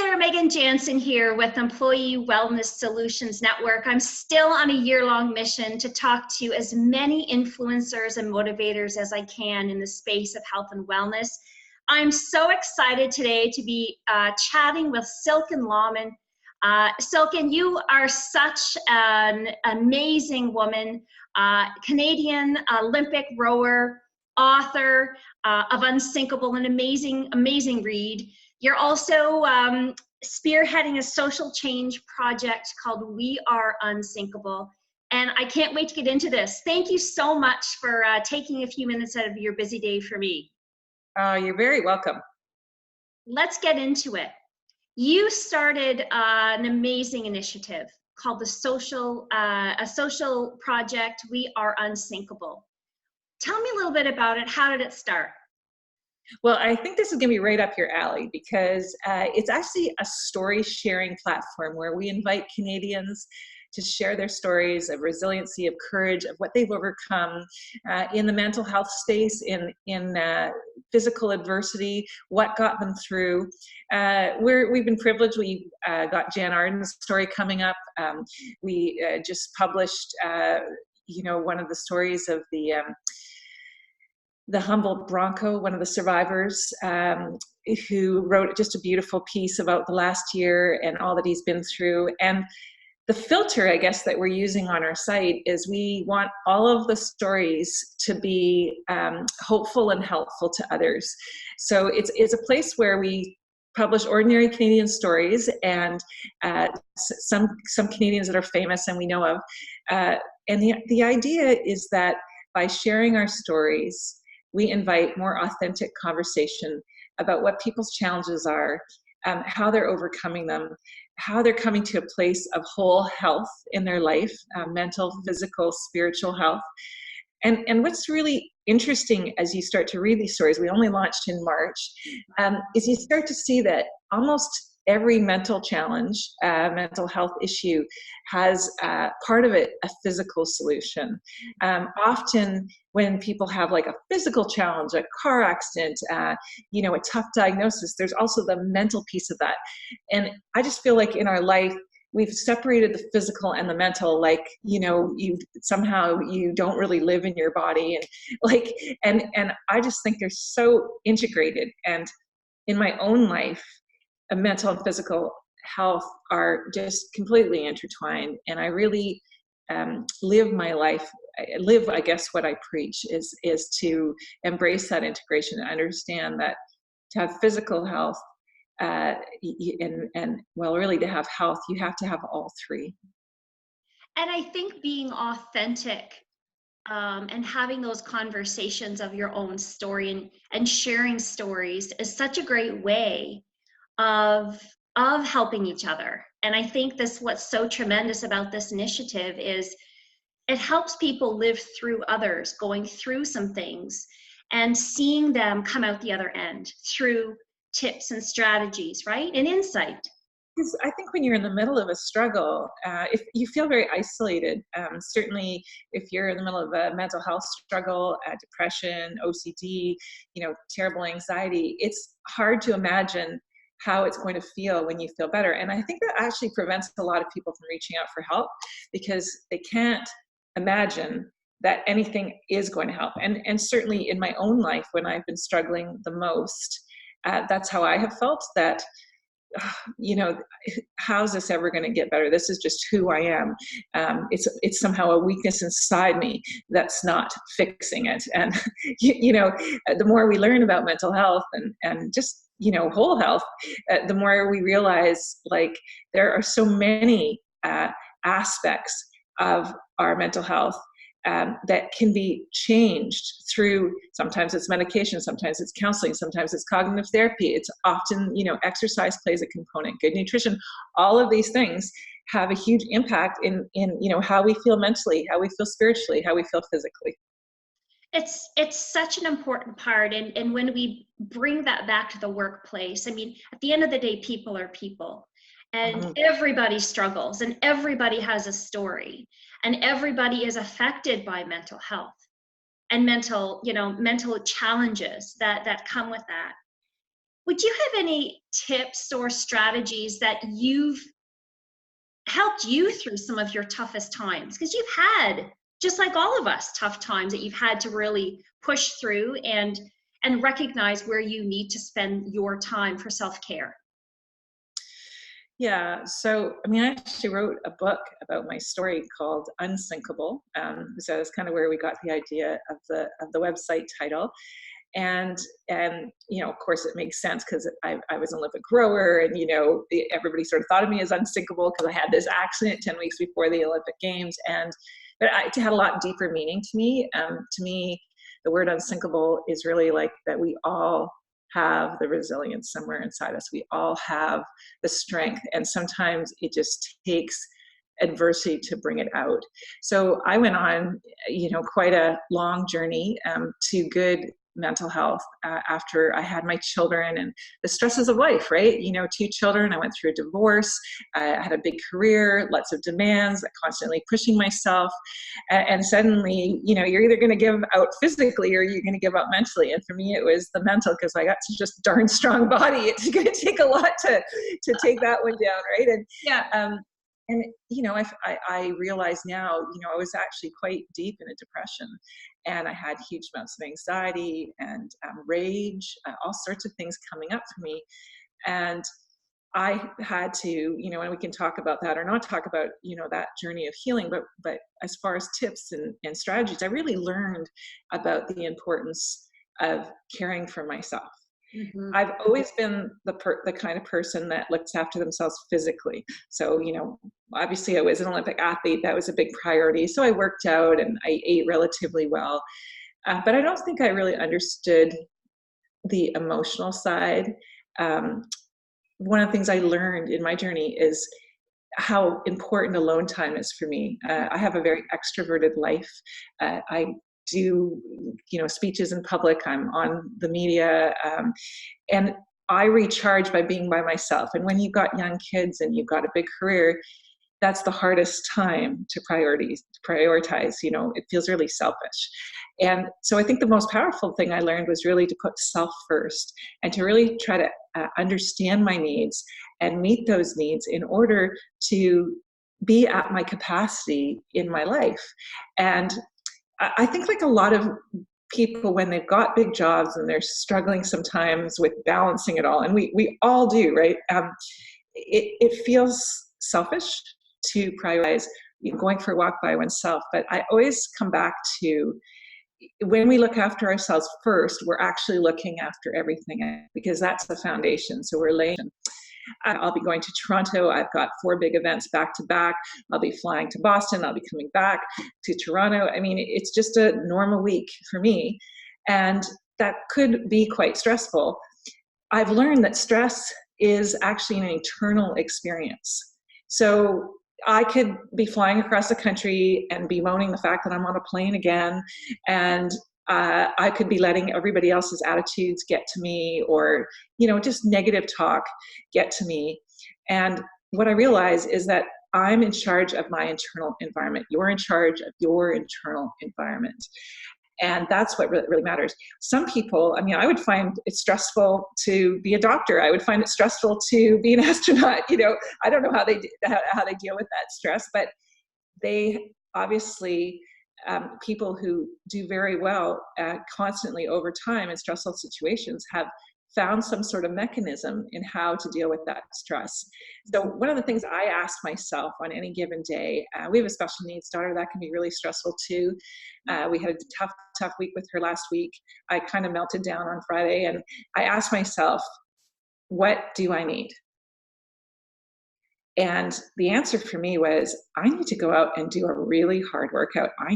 there, Megan Jansen here with Employee Wellness Solutions Network. I'm still on a year-long mission to talk to as many influencers and motivators as I can in the space of health and wellness. I'm so excited today to be chatting with Silken Laumann. Silken, you are such an amazing woman, Canadian Olympic rower, author of Unsinkable, an amazing read. You're also spearheading a social change project called Are Unsinkable. And I can't wait to get into this. Thank you so much for taking a few minutes out of your busy day for me. You're very welcome. Let's get into it. You started an amazing initiative called a social project, We Are Unsinkable. Tell me a little bit about it. How did it start? Well, I think this is going to be right up your alley because it's actually a story sharing platform where we invite Canadians to share their stories of resiliency, of courage, of what they've overcome in the mental health space, in physical adversity, what got them through. We've been privileged. We got Jan Arden's story coming up. We just published, one of the stories of the Humboldt Bronco, one of the survivors, who wrote just a beautiful piece about the last year and all that he's been through. And the filter, I guess, that we're using on our site is we want all of the stories to be hopeful and helpful to others. So it's a place where we publish ordinary Canadian stories and some Canadians that are famous and we know of. And the idea is that by sharing our stories, we invite more authentic conversation about what people's challenges are, how they're overcoming them, how they're coming to a place of whole health in their life, mental, physical, spiritual health. And what's really interesting as you start to read these stories, we only launched in March, is you start to see that almost every mental challenge, mental health issue has part of it a physical solution. Often when people have like a physical challenge, a car accident, a tough diagnosis, there's also the mental piece of that. And I just feel like in our life, we've separated the physical and the mental, like, you somehow you don't really live in your body. And I just think they're so integrated. And in my own life, mental and physical health are just completely intertwined. And I really live my life, I guess what I preach is to embrace that integration and understand that to have physical health really to have health, you have to have all three. And I think being authentic and having those conversations of your own story and sharing stories is such a great way of helping each other. And I think what's so tremendous about this initiative is it helps people live through others going through some things and seeing them come out the other end through tips and strategies, right? And insight. Because I think when you're in the middle of a struggle, if you feel very isolated, certainly if you're in the middle of a mental health struggle, depression, OCD, terrible anxiety, it's hard to imagine how it's going to feel when you feel better. And I think that actually prevents a lot of people from reaching out for help because they can't imagine that anything is going to help. And certainly in my own life, when I've been struggling the most, that's how I have felt that, how's this ever going to get better? This is just who I am. It's somehow a weakness inside me that's not fixing it. And, the more we learn about mental health and just, whole health, the more we realize like there are so many aspects of our mental health that can be changed through, sometimes it's medication, sometimes it's counseling, sometimes it's cognitive therapy. It's often, exercise plays a component, good nutrition. All of these things have a huge impact in how we feel mentally, how we feel spiritually, how we feel physically. It's such an important part. And when we bring that back to the workplace, I mean, at the end of the day, people are people. And everybody struggles and everybody has a story and everybody is affected by mental health and mental challenges that come with that. Would you have any tips or strategies that you've helped you through some of your toughest times? Because you've had, just like all of us, tough times that you've had to really push through and recognize where you need to spend your time for self-care. Yeah, so I mean, I actually wrote a book about my story called Unsinkable. So that's kind of where we got the idea of the website title. And you know, of course, it makes sense because I was an Olympic rower, and you know, everybody sort of thought of me as unsinkable because I had this accident 10 weeks before the Olympic Games, and but it had a lot deeper meaning to me. To me, the word unsinkable is really like that we all have the resilience somewhere inside us. We all have the strength, and sometimes it just takes adversity to bring it out. So I went on, you know, quite a long journey to good mental health after I had my children and the stresses of life, right? You know, 2 children, I went through a divorce, I had a big career, lots of demands, constantly pushing myself. And suddenly, you know, you're either going to give out physically or you're going to give out mentally. And for me, it was the mental, because I got such a darn strong body. It's going to take a lot to take that one down, right? And Yeah. and you know, I realize now, you know, I was actually quite deep in a depression, and I had huge amounts of anxiety and rage, all sorts of things coming up for me. And I had to, you know, and we can talk about that or not talk about, you know, that journey of healing. But as far as tips and strategies, I really learned about the importance of caring for myself. Mm-hmm. I've always been the kind of person that looks after themselves physically. So, you know, obviously I was an Olympic athlete. That was a big priority. So I worked out and I ate relatively well. But I don't think I really understood the emotional side. Um, One of the things I learned in my journey is how important alone time is for me. I have a very extroverted life. I do, you know, speeches in public. I'm on the media, and I recharge by being by myself. And when you've got young kids and you've got a big career, that's the hardest time to prioritize. You know, it feels really selfish. And so I think the most powerful thing I learned was really to put self first and to really try to understand my needs and meet those needs in order to be at my capacity in my life. And I think, like a lot of people, when they've got big jobs and they're struggling sometimes with balancing it all, and we all do, right? It feels selfish to prioritize, you know, going for a walk by oneself. But I always come back to, when we look after ourselves first, we're actually looking after everything, because that's the foundation. So we're laying. I'll be going to Toronto. I've got 4 big events back to back. I'll be flying to Boston. I'll be coming back to Toronto. I mean, it's just a normal week for me. And that could be quite stressful. I've learned that stress is actually an internal experience. So I could be flying across the country and bemoaning the fact that I'm on a plane again, and I could be letting everybody else's attitudes get to me, or, you know, just negative talk get to me. And what I realize is that I'm in charge of my internal environment. You're in charge of your internal environment. And that's what really matters. Some people, I mean, I would find it stressful to be a doctor. I would find it stressful to be an astronaut. You know, I don't know how they deal with that stress, but they obviously, people who do very well constantly over time in stressful situations, have found some sort of mechanism in how to deal with that stress. So one of the things I ask myself on any given day, we have a special needs daughter that can be really stressful too. We had a tough week with her last week. I kind of melted down on Friday, and I asked myself, what do I need? And the answer for me was, I need to go out and do a really hard workout. I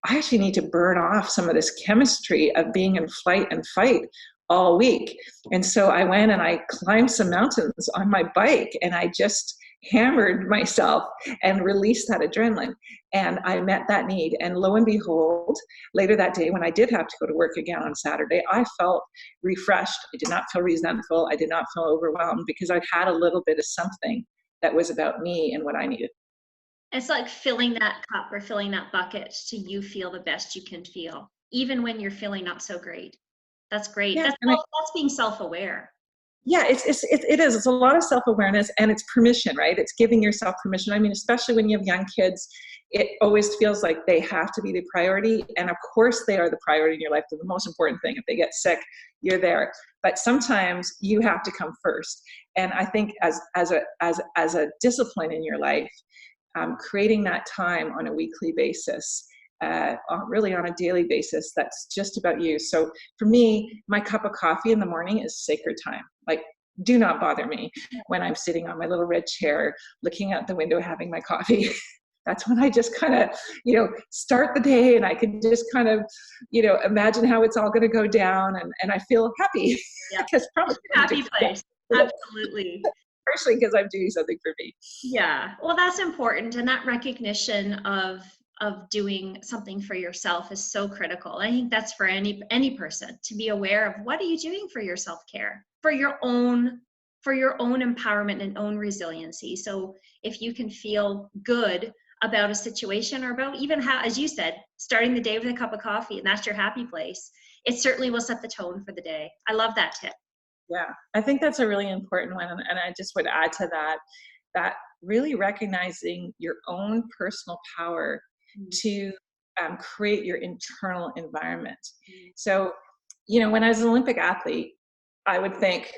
actually need to burn off some of this chemistry of being in flight and fight all week. And so I went and I climbed some mountains on my bike, and I just hammered myself and released that adrenaline. And I met that need. And lo and behold, later that day, when I did have to go to work again on Saturday, I felt refreshed. I did not feel resentful. I did not feel overwhelmed, because I'd had a little bit of something that was about me and what I needed. It's like filling that cup or filling that bucket so you feel the best you can feel, even when you're feeling not so great. That's great. Yeah. That's being self-aware. Yeah, it is. It's a lot of self-awareness, and it's permission, right? It's giving yourself permission. I mean, especially when you have young kids, it always feels like they have to be the priority. And of course they are the priority in your life. They're the most important thing. If they get sick, you're there. But sometimes you have to come first. And I think as a discipline in your life, creating that time on a weekly basis, really on a daily basis, that's just about you. So for me, my cup of coffee in the morning is sacred time. Like, do not bother me when I'm sitting on my little red chair, looking out the window, having my coffee. That's when I just kind of, start the day, and I can just kind of, imagine how it's all going to go down, and I feel happy. Yeah. Because probably Happy place. Absolutely. Partially because I'm doing something for me. Yeah. Well, that's important. And that recognition of doing something for yourself is so critical. I think that's for any person to be aware of, what are you doing for your self-care, for your own empowerment and own resiliency. So if you can feel good about a situation, or about even how, as you said, starting the day with a cup of coffee, and that's your happy place, it certainly will set the tone for the day. I love that tip. Yeah, I think that's a really important one. And I just would add to that really recognizing your own personal power to create your internal environment. So, when I was an Olympic athlete, I would think,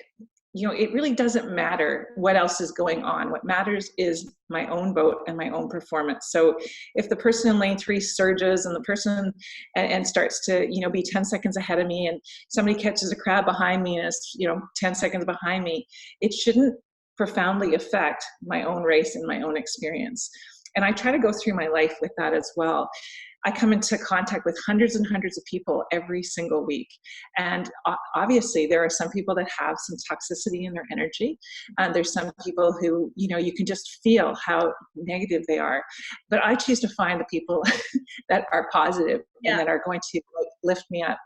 it really doesn't matter what else is going on. What matters is my own boat and my own performance. So if the person in lane 3 surges, and the person and starts to, be 10 seconds ahead of me, and somebody catches a crab behind me and is, 10 seconds behind me, it shouldn't profoundly affect my own race and my own experience. And I try to go through my life with that as well. I come into contact with hundreds and hundreds of people every single week. And obviously there are some people that have some toxicity in their energy. And there's some people who, you can just feel how negative they are. But I choose to find the people that are positive and that are going to lift me up.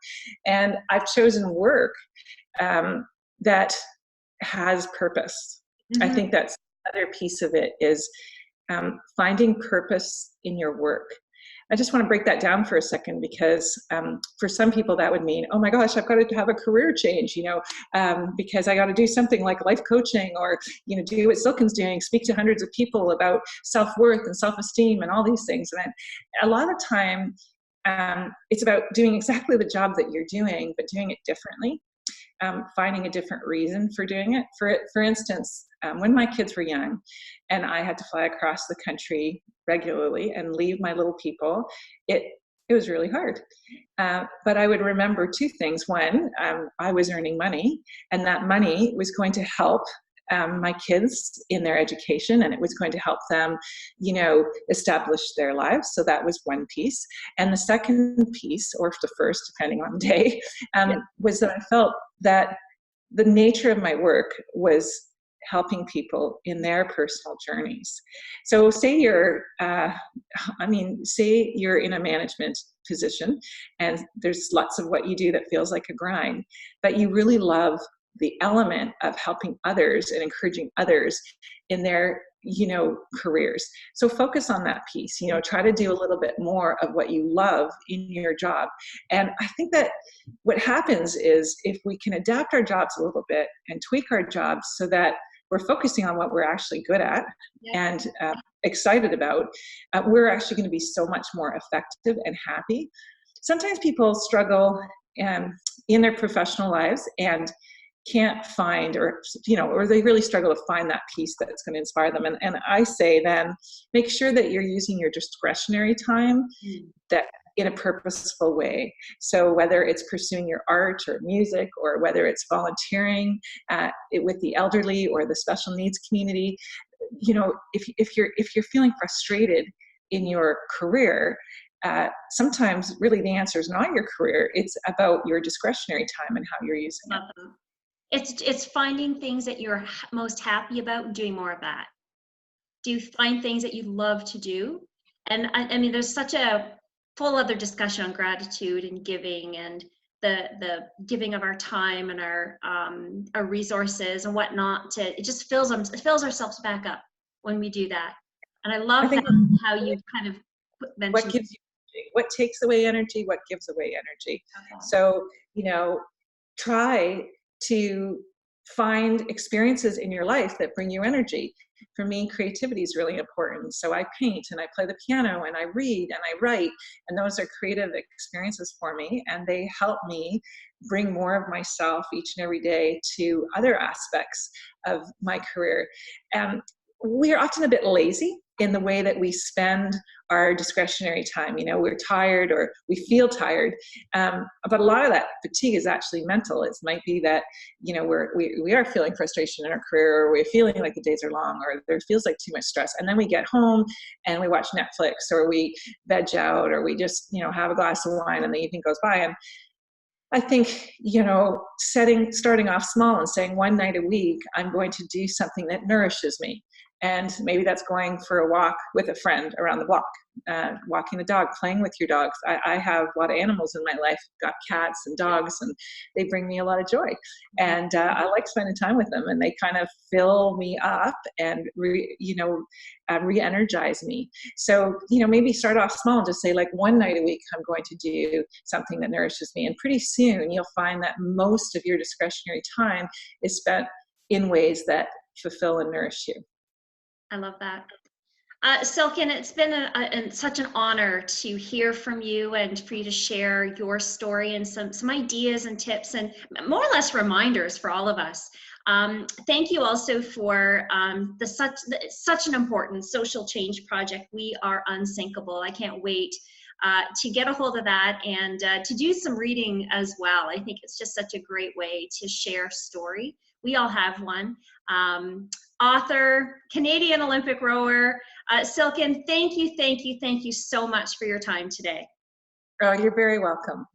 And I've chosen work that has purpose. I think that's the other piece of it, is finding purpose in your work. I just want to break that down for a second, because for some people that would mean, oh my gosh, I've got to have a career change, because I got to do something like life coaching, or, do what Silken's doing, speak to hundreds of people about self-worth and self-esteem and all these things. And a lot of time, it's about doing exactly the job that you're doing, but doing it differently. Finding a different reason for doing it. For instance, when my kids were young and I had to fly across the country regularly and leave my little people, it was really hard. But I would remember 2 things. One, I was earning money, and that money was going to help my kids in their education, and it was going to help them, establish their lives. So that was one piece. And the second piece, or the first, depending on the day, was that I felt that the nature of my work was helping people in their personal journeys. So say you're in a management position, and there's lots of what you do that feels like a grind, but you really love the element of helping others and encouraging others in their, careers. So focus on that piece, try to do a little bit more of what you love in your job. And I think that what happens is, if we can adapt our jobs a little bit and tweak our jobs so that we're focusing on what we're actually good at and excited about, we're actually going to be so much more effective and happy. Sometimes people struggle in their professional lives and can't find, or they really struggle to find that piece that's going to inspire them. And I say then, make sure that you're using your discretionary time that in a purposeful way. So whether it's pursuing your art or music, or whether it's volunteering with the elderly or the special needs community, if you're feeling frustrated in your career, sometimes really the answer is not your career. It's about your discretionary time and how you're using it. It's finding things that you're most happy about and doing more of that. Do you find things that you love to do? And I mean, there's such a full other discussion on gratitude and giving, and the giving of our time and our resources and whatnot. It just fills ourselves back up when we do that. And I love that, how you kind of mentioned what gives you energy, what takes away energy, what gives away energy. Okay. So try to find experiences in your life that bring you energy. For me, creativity is really important. So I paint and I play the piano and I read and I write, and those are creative experiences for me, and they help me bring more of myself each and every day to other aspects of my career. And we're often a bit lazy in the way that we spend our discretionary time. You know, we're tired or we feel tired, but a lot of that fatigue is actually mental. It might be that, you know, we are feeling frustration in our career, or we're feeling like the days are long, or there feels like too much stress, and then we get home and we watch Netflix, or we veg out, or we just, you know, have a glass of wine and the evening goes by. And I think, you know, starting off small and saying one night a week, I'm going to do something that nourishes me. And maybe that's going for a walk with a friend around the block, walking the dog, playing with your dogs. I have a lot of animals in my life, got cats and dogs, and they bring me a lot of joy. And I like spending time with them, and they kind of fill me up and, re-energize me. So, you know, maybe start off small and just say, like, one night a week, I'm going to do something that nourishes me. And pretty soon you'll find that most of your discretionary time is spent in ways that fulfill and nourish you. I love that. Silken, it's been such an honor to hear from you and for you to share your story and some ideas and tips and more or less reminders for all of us. Thank you also for such an important social change project, We Are Unsinkable. I can't wait to get a hold of that and to do some reading as well. I think it's just such a great way to share story. We all have one. Author, Canadian Olympic rower, Silken, thank you so much for your time today. Oh, you're very welcome.